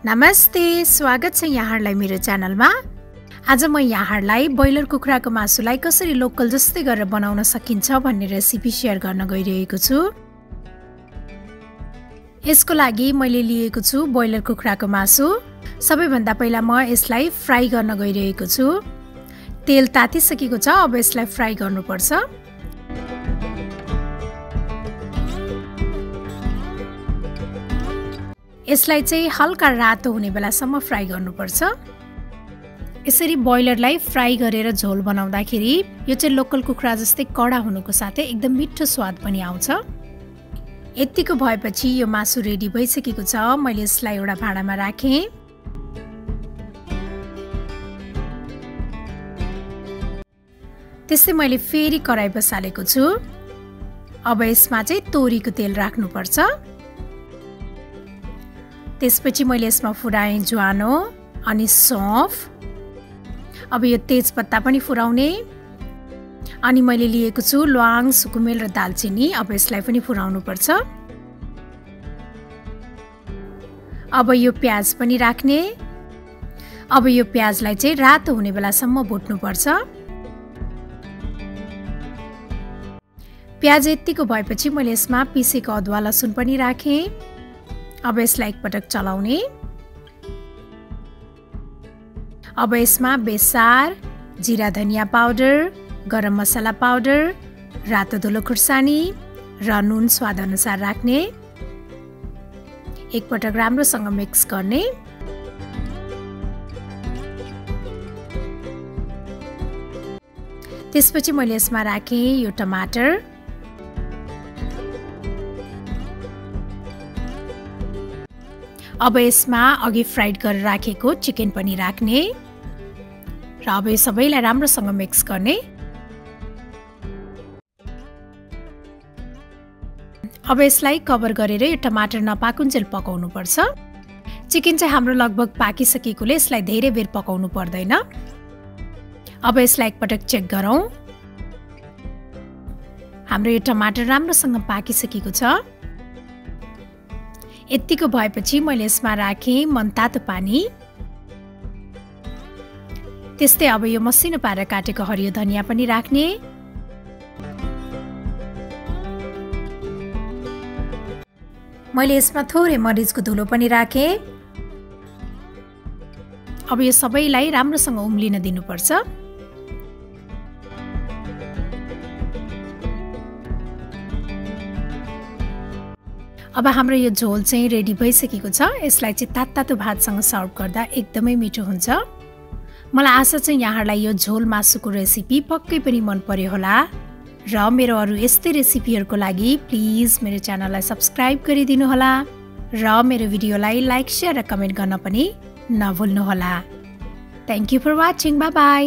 नमस्ते, स्वागत छ यहाँहरुलाई मेरो च्यानलमा। आज म यहाँहरुलाई ब्रोइलर कुखुराको मासुलाई कसरी लोकल जस्तै गरेर बनाउन सकिन्छ भन्ने रेसिपी शेयर गर्न गइरहेको छु। यसको लागि मैले लिएको छु ब्रोइलर कुखुराको मासु। सबैभन्दा पहिला म यसलाई फ्राई गर्न गइरहेको छु। तेल तातिसकेको छ, अब यसलाई फ्राई गर्नुपर्छ। यसलाई चाहिँ हल्का रातो हुने बेलासम्म फ्राई गर्नुपर्छ। यसरी ब्रोइलरलाई फ्राई गरेर झोल बनाउँदाखेरि यो चाहिँ लोकल कुखुरा जस्तै कडा हुनुको साथै एकदम मिठो स्वाद पनि आउँछ। यतिको भएपछि यो मासु रेडी भइसकेको छ। मैले यसलाई एउटा भाँडामा राखेँ। त्यसै मैले फेरि कराई बसालेको छु। अब यसमा चाहिँ तोरीको तेल राख्नुपर्छ। त्यसपछि मैले यसमा फुराएँ ज्वानो अनि सौंफ। अब यो तेजपत्ता पनि फुराउने। अनि मैले लिएको छु ल्वाङ, सुकुमेल र दालचिनी। अब यसलाई पनि फुराउनु पर्छ। अब यो प्याज पनि राख्ने। अब यो प्याजलाई चाहिँ रातो हुने बेलासम्म भुट्नु पर्छ। प्याज यतिको भएपछि मैले यसमा पिसेको अदुवा लसुन पनि राखेँ। अब यसलाई एकपटक चलाउने। अब यसमा बेसार, जिरा धनिया पाउडर, गरम मसला पाउडर, रातो धुलो खुर्सानी र नुन स्वाद अनुसार राख्ने। एकपटक राम्रोसँग मिक्स गर्ने। त्यसपछि मैले यसमा राखेँ यो टमाटर। अब यसमा अघि फ्राइड गरेर राखेको चिकन पनि राख्ने र अब यो सबैलाई राम्रोसँग मिक्स गर्ने। अब यसलाई कभर गरेर यो टमाटर नपाकुन्जेल पकाउनु पर्छ। चिकन चाहिँ हाम्रो लगभग पाकिसकेकोले यसलाई धेरै बेर पकाउनु पर्दैन। अब यसलाई एकपटक चेक गरौँ। हाम्रो यो टमाटर राम्रोसँग पाकिसकेको छ। यतिको भएपछि मैले यसमा राखेँ मनतातो पानी। त्यस्तै अब यो मसिनो पारेर काटेको हरियो धनिया पनि राख्ने। मैले यसमा थोरै मरिचको धुलो पनि राखेँ। अब यो सबैलाई राम्रोसँग उम्लिन दिनुपर्छ। अब हाम्रो यो झोल चाहिँ रेडी भइसकेको छ। यसलाई चाहिँ तातो भातसँग सर्भ गर्दा एकदमै मिठो हुन्छ। मलाई आशा छ यहाँहरुलाई यो झोल मासुको रेसिपी पक्कै पनि मन पर्यो होला। र मेरो अरु यस्तै रेसिपीहरुको लागि प्लिज मेरो च्यानललाई सब्स्क्राइब गरिदिनु होला र मेरो भिडियोलाई लाइक, शेयर र कमेन्ट गर्न पनि नभुल्नु होला। Thank you for watching. Bye by.